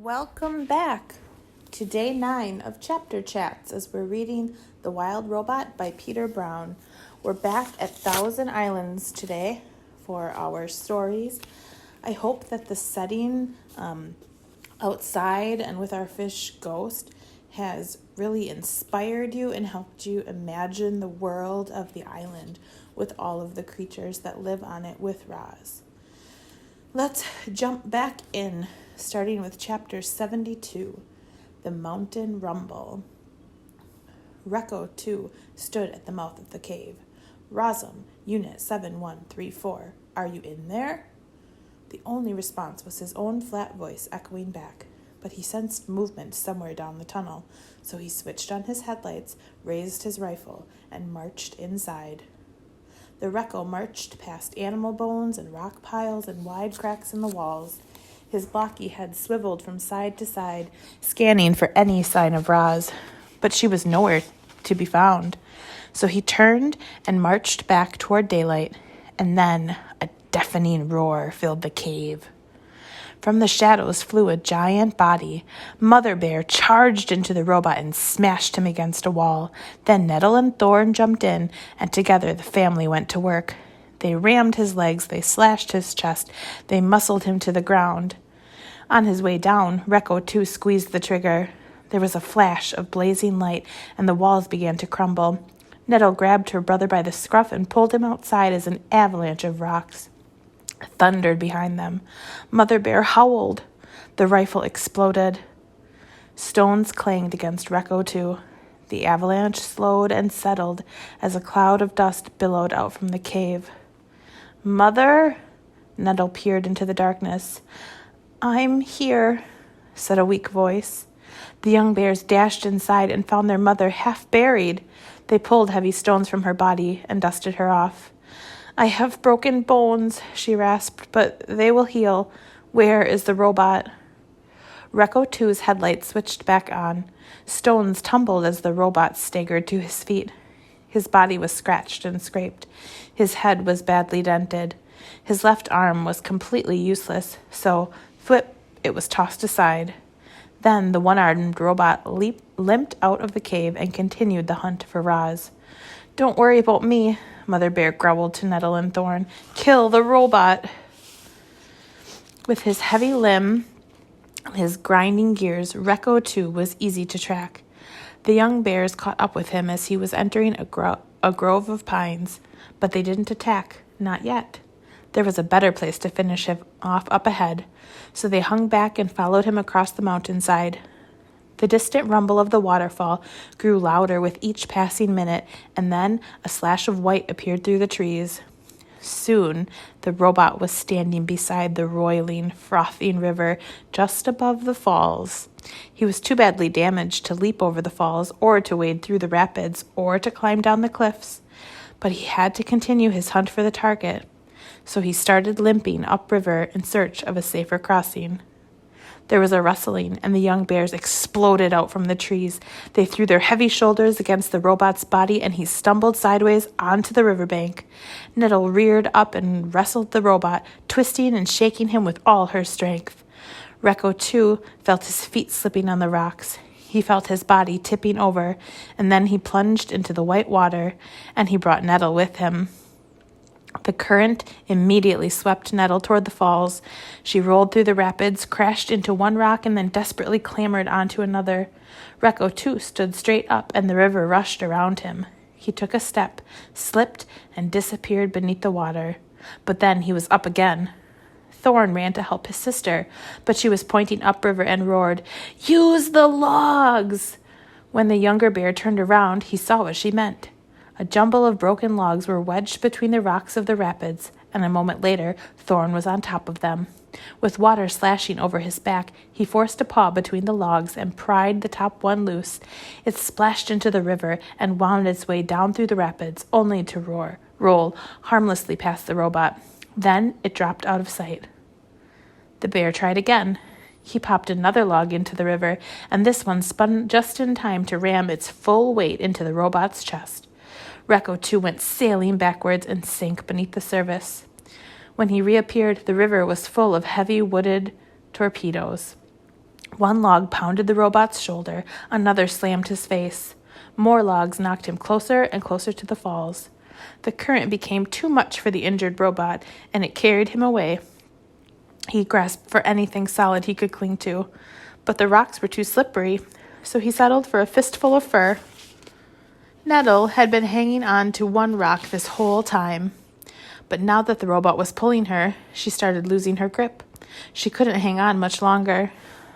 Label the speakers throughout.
Speaker 1: Welcome back to day 9 of Chapter Chats as we're reading The Wild Robot by Peter Brown. We're back at Thousand Islands today for our stories. I hope that the setting outside and with our fish Ghost has really inspired you and helped you imagine the world of the island with all of the creatures that live on it with Roz. Let's jump back in, starting with chapter 72, The Mountain Rumble. Recco, too, stood at the mouth of the cave. Rosum, Unit 7134, are you in there? The only response was his own flat voice echoing back, but he sensed movement somewhere down the tunnel, so he switched on his headlights, raised his rifle, and marched inside. The Recco marched past animal bones and rock piles and wide cracks in the walls. His blocky head swiveled from side to side, scanning for any sign of Roz, but she was nowhere to be found. So he turned and marched back toward daylight, and then a deafening roar filled the cave. From the shadows flew a giant body. Mother Bear charged into the robot and smashed him against a wall. Then Nettle and Thorn jumped in, and together the family went to work. They rammed his legs, they slashed his chest, they muscled him to the ground. On his way down, Recco too squeezed the trigger. There was a flash of blazing light, and the walls began to crumble. Nettle grabbed her brother by the scruff and pulled him outside as an avalanche of rocks thundered behind them. Mother Bear howled. The rifle exploded. Stones clanged against Recco too. The avalanche slowed and settled as a cloud of dust billowed out from the cave. Mother? Nettle peered into the darkness. I'm here, said a weak voice. The young bears dashed inside and found their mother half buried. They pulled heavy stones from her body and dusted her off. I have broken bones, she rasped, but they will heal. Where is the robot? Recco 2's headlights switched back on. Stones tumbled as the robot staggered to his feet. His body was scratched and scraped. His head was badly dented. His left arm was completely useless, so, flip, it was tossed aside. Then the one-armed robot limped out of the cave and continued the hunt for Roz. Don't worry about me, Mother Bear growled to Nettle and Thorn. Kill the robot. With his heavy limb and his grinding gears, Recco 2 was easy to track. The young bears caught up with him as he was entering a grove of pines, but they didn't attack, not yet. There was a better place to finish him off up ahead, so they hung back and followed him across the mountainside. The distant rumble of the waterfall grew louder with each passing minute, and then a slash of white appeared through the trees. Soon, the robot was standing beside the roiling, frothing river just above the falls. He was too badly damaged to leap over the falls, or to wade through the rapids, or to climb down the cliffs. But he had to continue his hunt for the target, so he started limping upriver in search of a safer crossing. There was a rustling, and the young bears exploded out from the trees. They threw their heavy shoulders against the robot's body, and he stumbled sideways onto the riverbank. Nettle reared up and wrestled the robot, twisting and shaking him with all her strength. Recco, too, felt his feet slipping on the rocks. He felt his body tipping over, and then he plunged into the white water, and he brought Nettle with him. The current immediately swept Nettle toward the falls. She rolled through the rapids, crashed into one rock, and then desperately clambered onto another. Recco, too, stood straight up, and the river rushed around him. He took a step, slipped, and disappeared beneath the water. But then he was up again. Thorn ran to help his sister, but she was pointing upriver and roared, "Use the logs!" When the younger bear turned around, he saw what she meant. A jumble of broken logs were wedged between the rocks of the rapids, and a moment later, Thorn was on top of them. With water slashing over his back, he forced a paw between the logs and pried the top one loose. It splashed into the river and wound its way down through the rapids, only to roll harmlessly past the robot. Then it dropped out of sight. The bear tried again. He popped another log into the river, and this one spun just in time to ram its full weight into the robot's chest. Recco, too, went sailing backwards and sank beneath the surface. When he reappeared, the river was full of heavy wooded torpedoes. One log pounded the robot's shoulder, another slammed his face. More logs knocked him closer and closer to the falls. The current became too much for the injured robot, and it carried him away. He grasped for anything solid he could cling to, but the rocks were too slippery, so he settled for a fistful of fur. Nettle had been hanging on to one rock this whole time, but now that the robot was pulling her, she started losing her grip. She couldn't hang on much longer.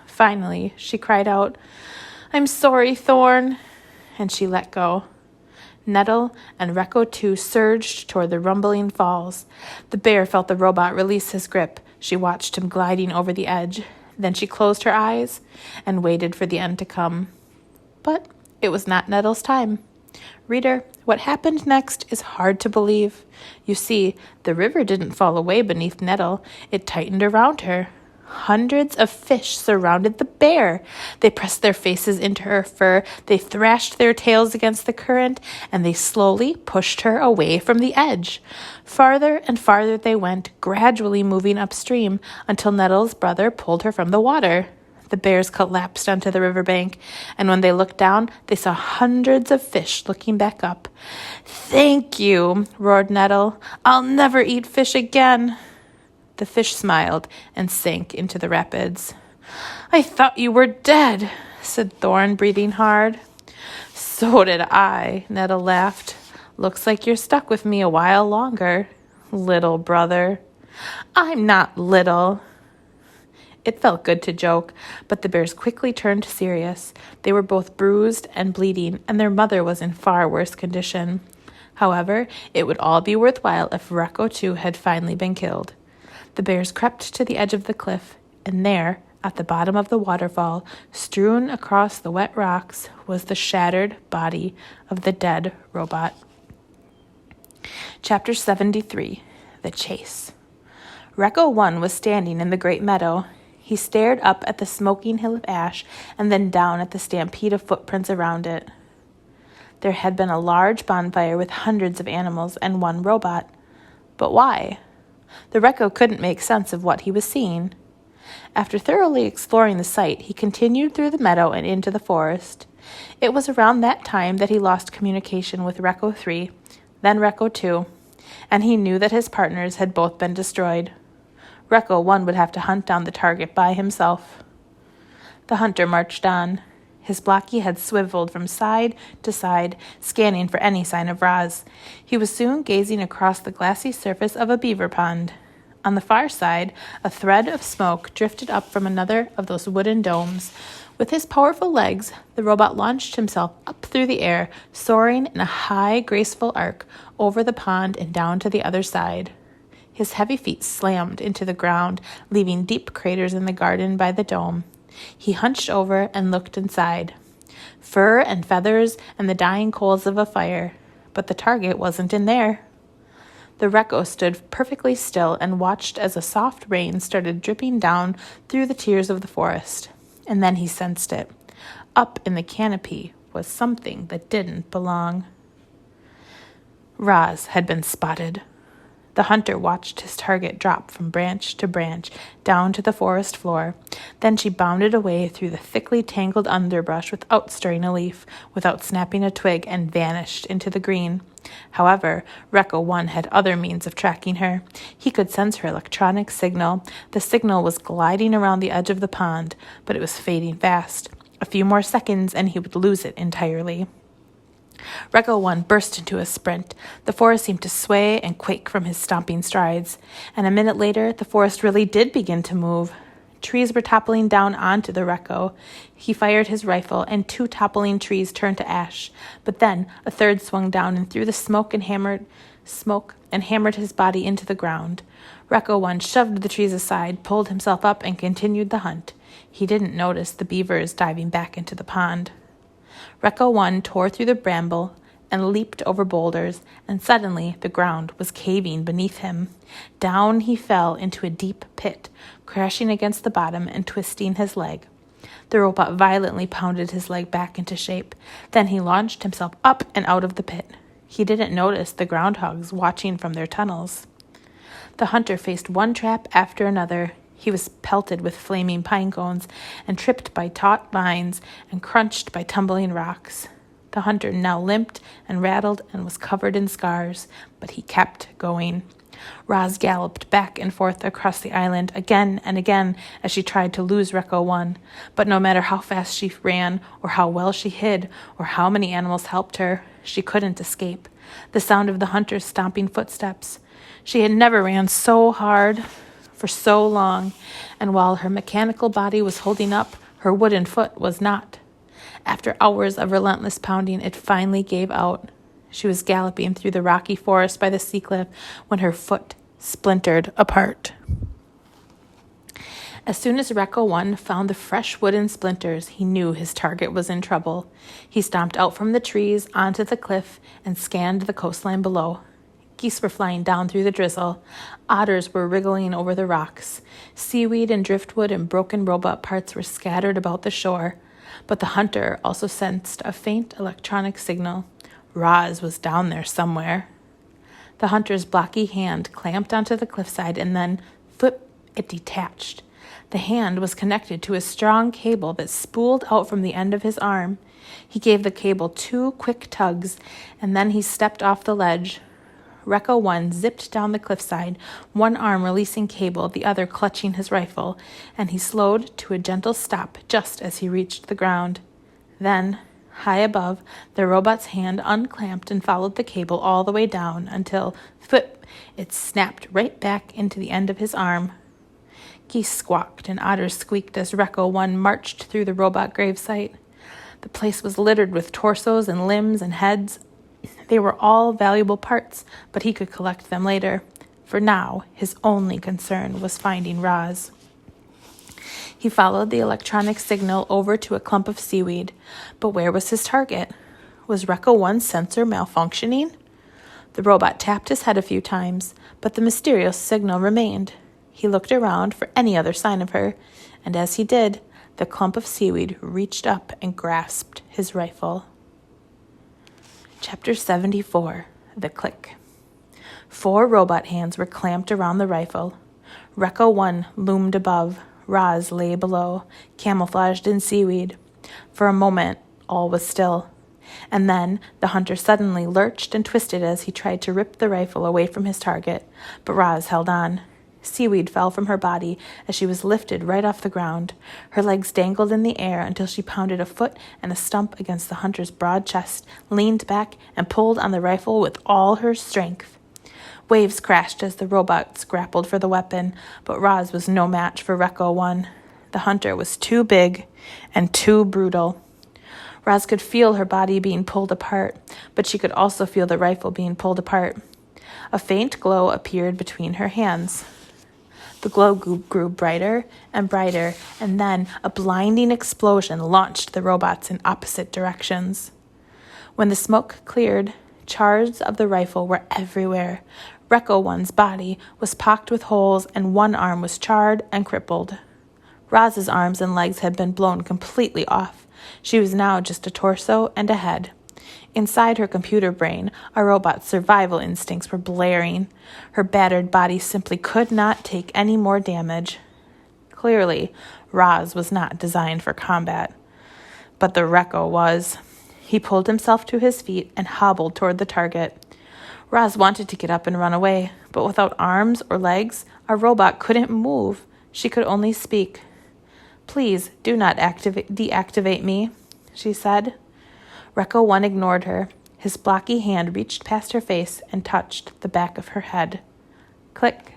Speaker 1: Finally, she cried out, "I'm sorry, Thorn," and she let go. Nettle and Recco too surged toward the rumbling falls. The bear felt the robot release his grip. She watched him gliding over the edge. Then she closed her eyes and waited for the end to come. But it was not Nettle's time. Reader, what happened next is hard to believe. You see, the river didn't fall away beneath Nettle. It tightened around her. Hundreds of fish surrounded the bear. They pressed their faces into her fur, they thrashed their tails against the current, and they slowly pushed her away from the edge. Farther and farther they went, gradually moving upstream, until Nettle's brother pulled her from the water. The bears collapsed onto the riverbank, and when they looked down, they saw hundreds of fish looking back up. "Thank you," roared Nettle. "I'll never eat fish again." The fish smiled and sank into the rapids. "I thought you were dead," said Thorn, breathing hard. "So did I," Nettle laughed. "Looks like you're stuck with me a while longer, little brother." "I'm not little." It felt good to joke, but the bears quickly turned serious. They were both bruised and bleeding, and their mother was in far worse condition. However, it would all be worthwhile if Recco too had finally been killed. The bears crept to the edge of the cliff, and there, at the bottom of the waterfall, strewn across the wet rocks, was the shattered body of the dead robot. Chapter 73, The Chase. Recco 1 was standing in the great meadow. He stared up at the smoking hill of ash and then down at the stampede of footprints around it. There had been a large bonfire with hundreds of animals and one robot. But why? The Recco couldn't make sense of what he was seeing. After thoroughly exploring the site, he continued through the meadow and into the forest. It was around that time that he lost communication with Recco 3, then Recco 2, and he knew that his partners had both been destroyed. Recco 1 would have to hunt down the target by himself. The hunter marched on. His blocky head swiveled from side to side, scanning for any sign of Roz. He was soon gazing across the glassy surface of a beaver pond. On the far side, a thread of smoke drifted up from another of those wooden domes. With his powerful legs, the robot launched himself up through the air, soaring in a high, graceful arc over the pond and down to the other side. His heavy feet slammed into the ground, leaving deep craters in the garden by the dome. He hunched over and looked inside. Fur and feathers and the dying coals of a fire, but the target wasn't in there. The Recco stood perfectly still and watched as a soft rain started dripping down through the tiers of the forest. And then he sensed it. Up in the canopy was something that didn't belong. Roz had been spotted. The hunter watched his target drop from branch to branch down to the forest floor. Then she bounded away through the thickly tangled underbrush without stirring a leaf, without snapping a twig, and vanished into the green. However, Recco 1 had other means of tracking her. He could sense her electronic signal. The signal was gliding around the edge of the pond, but it was fading fast. A few more seconds and he would lose it entirely. Recco 1 burst into a sprint. The forest seemed to sway and quake from his stomping strides, and a minute later, the forest really did begin to move. Trees were toppling down onto the Recco. He fired his rifle, and 2 toppling trees turned to ash. But then a third swung down and threw the smoke and hammered his body into the ground. Recco 1 shoved the trees aside, pulled himself up, and continued the hunt. He didn't notice the beavers diving back into the pond. Recco 1 tore through the bramble and leaped over boulders, and suddenly the ground was caving beneath him. Down he fell into a deep pit, crashing against the bottom and twisting his leg. The robot violently pounded his leg back into shape. Then he launched himself up and out of the pit. He didn't notice the groundhogs watching from their tunnels. The hunter faced one trap after another. He was pelted with flaming pine cones and tripped by taut vines and crunched by tumbling rocks. The hunter now limped and rattled and was covered in scars, but he kept going. Roz galloped back and forth across the island again and again as she tried to lose Recco 1. But no matter how fast she ran, or how well she hid, or how many animals helped her, she couldn't escape. The sound of the hunter's stomping footsteps. She had never ran so hard for so long, and while her mechanical body was holding up, her wooden foot was not. After hours of relentless pounding, it finally gave out. She was galloping through the rocky forest by the sea cliff when her foot splintered apart. As soon as Recco 1 found the fresh wooden splinters, he knew his target was in trouble. He stomped out from the trees onto the cliff and scanned the coastline below. Geese were flying down through the drizzle. Otters were wriggling over the rocks. Seaweed and driftwood and broken robot parts were scattered about the shore. But the hunter also sensed a faint electronic signal. Roz was down there somewhere. The hunter's blocky hand clamped onto the cliffside and then, flip, it detached. The hand was connected to a strong cable that spooled out from the end of his arm. He gave the cable 2 quick tugs, and then he stepped off the ledge. Recco 1 zipped down the cliffside, one arm releasing cable, the other clutching his rifle, and he slowed to a gentle stop just as he reached the ground. Then, high above, the robot's hand unclamped and followed the cable all the way down until, flip, it snapped right back into the end of his arm. Geese squawked and otters squeaked as Recco 1 marched through the robot gravesite. The place was littered with torsos and limbs and heads. They were all valuable parts, but he could collect them later. For now, his only concern was finding Roz. He followed the electronic signal over to a clump of seaweed. But where was his target? Was Recco 1's sensor malfunctioning? The robot tapped his head a few times, but the mysterious signal remained. He looked around for any other sign of her, and as he did, the clump of seaweed reached up and grasped his rifle. Chapter 74, The Click. 4 robot hands were clamped around the rifle. Recco 1 loomed above. Roz lay below, camouflaged in seaweed. For a moment, all was still. And then the hunter suddenly lurched and twisted as he tried to rip the rifle away from his target, but Roz held on. Seaweed fell from her body as she was lifted right off the ground. Her legs dangled in the air until she pounded a foot and a stump against the hunter's broad chest, leaned back, and pulled on the rifle with all her strength. Waves crashed as the robots grappled for the weapon, but Roz was no match for Recco 1. The hunter was too big and too brutal. Roz could feel her body being pulled apart, but she could also feel the rifle being pulled apart. A faint glow appeared between her hands. The glow grew brighter and brighter, and then a blinding explosion launched the robots in opposite directions. When the smoke cleared, shards of the rifle were everywhere. Recco 1's body was pocked with holes, and one arm was charred and crippled. Roz's arms and legs had been blown completely off. She was now just a torso and a head. Inside her computer brain, our robot's survival instincts were blaring. Her battered body simply could not take any more damage. Clearly, Roz was not designed for combat. But the Recco was. He pulled himself to his feet and hobbled toward the target. Roz wanted to get up and run away, but without arms or legs, our robot couldn't move. She could only speak. "Please do not deactivate me," she said. Recco 1 ignored her. His blocky hand reached past her face and touched the back of her head. Click.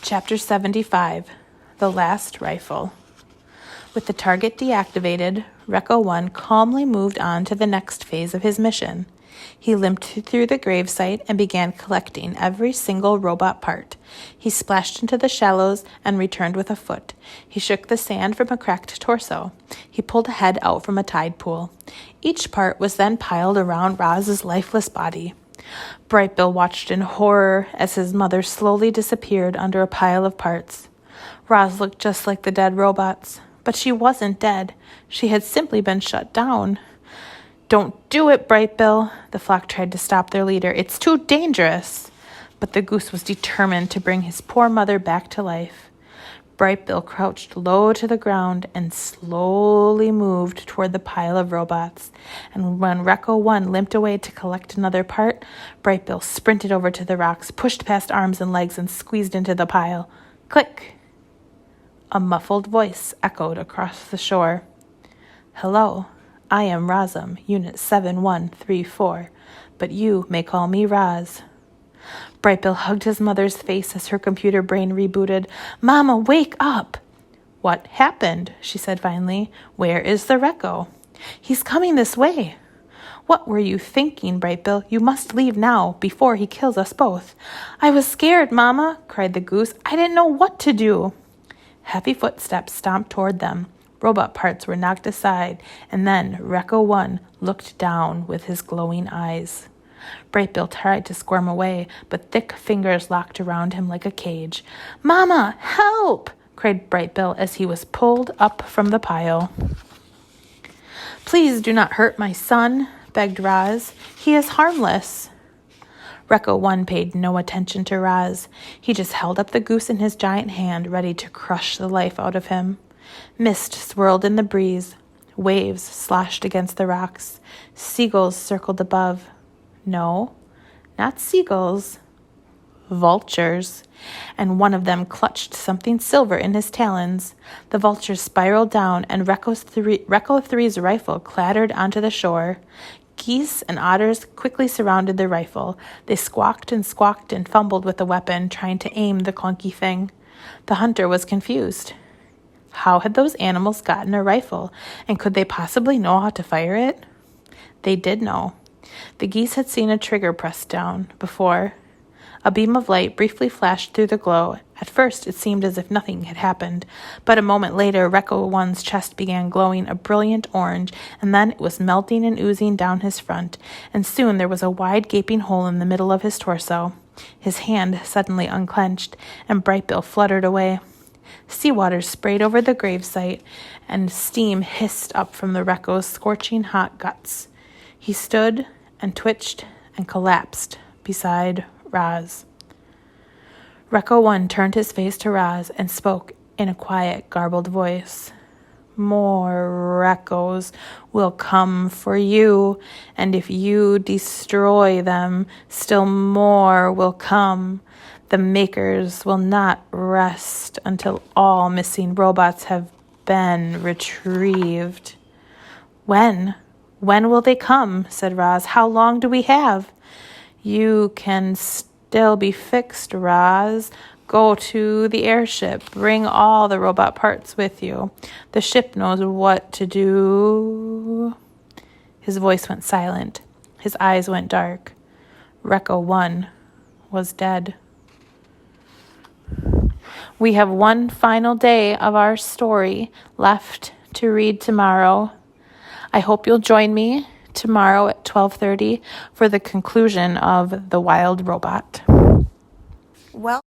Speaker 1: Chapter 75, The Last Rifle. With the target deactivated, Recco 1 calmly moved on to the next phase of his mission. He limped through the gravesite and began collecting every single robot part. He splashed into the shallows and returned with a foot. He shook the sand from a cracked torso. He pulled a head out from a tide pool. Each part was then piled around Roz's lifeless body. Bright Bill watched in horror as his mother slowly disappeared under a pile of parts. Roz looked just like the dead robots, but she wasn't dead. She had simply been shut down. "Don't do it, Bright Bill," the flock tried to stop their leader. "It's too dangerous." But the goose was determined to bring his poor mother back to life. Bright Bill crouched low to the ground and slowly moved toward the pile of robots. And when Recco 1 limped away to collect another part, Bright Bill sprinted over to the rocks, pushed past arms and legs, and squeezed into the pile. Click! A muffled voice echoed across the shore. Hello, I am Razum, Unit 7134, but you may call me Raz. Bright Bill hugged his mother's face as her computer brain rebooted. Mama, wake up! What happened? She said finally. Where is the Recco? He's coming this way. What were you thinking, Bright Bill? You must leave now, before he kills us both. I was scared, Mama, cried the goose. I didn't know what to do. Heavy footsteps stomped toward them. Robot parts were knocked aside, and then Recco 1 looked down with his glowing eyes. Bright Bill tried to squirm away, but thick fingers locked around him like a cage. Mama, help! Cried Bright Bill as he was pulled up from the pile. Please do not hurt my son, begged Raz. He is harmless. Recco 1 paid no attention to Raz. He just held up the goose in his giant hand, ready to crush the life out of him. Mist swirled in the breeze. Waves slashed against the rocks. Seagulls circled above. No, not seagulls. Vultures. And one of them clutched something silver in his talons. The vulture spiraled down, and Recco 3's rifle clattered onto the shore. Geese and otters quickly surrounded the rifle. They squawked and fumbled with the weapon, trying to aim the clunky thing. The hunter was confused. How had those animals gotten a rifle, and could they possibly know how to fire it? They did know. The geese had seen a trigger pressed down before. A beam of light briefly flashed through the glow. At first, it seemed as if nothing had happened, but a moment later, Recco 1's chest began glowing a brilliant orange, and then it was melting and oozing down his front, and soon there was a wide gaping hole in the middle of his torso. His hand suddenly unclenched, and Bright Bill fluttered away. Seawater sprayed over the gravesite, and steam hissed up from the Recco's scorching hot guts. He stood and twitched and collapsed beside Raz. Recco 1 turned his face to Raz and spoke in a quiet, garbled voice. More Reccos will come for you, and if you destroy them, still more will come. The Makers will not rest until all missing robots have been retrieved. When? When will they come? Said Raz. How long do we have? You can still be fixed, Raz. Go to the airship. Bring all the robot parts with you. The ship knows what to do. His voice went silent. His eyes went dark. Recco 1 was dead. We have one final day of our story left to read tomorrow. I hope you'll join me tomorrow at 12:30 for the conclusion of The Wild Robot.
Speaker 2: Well.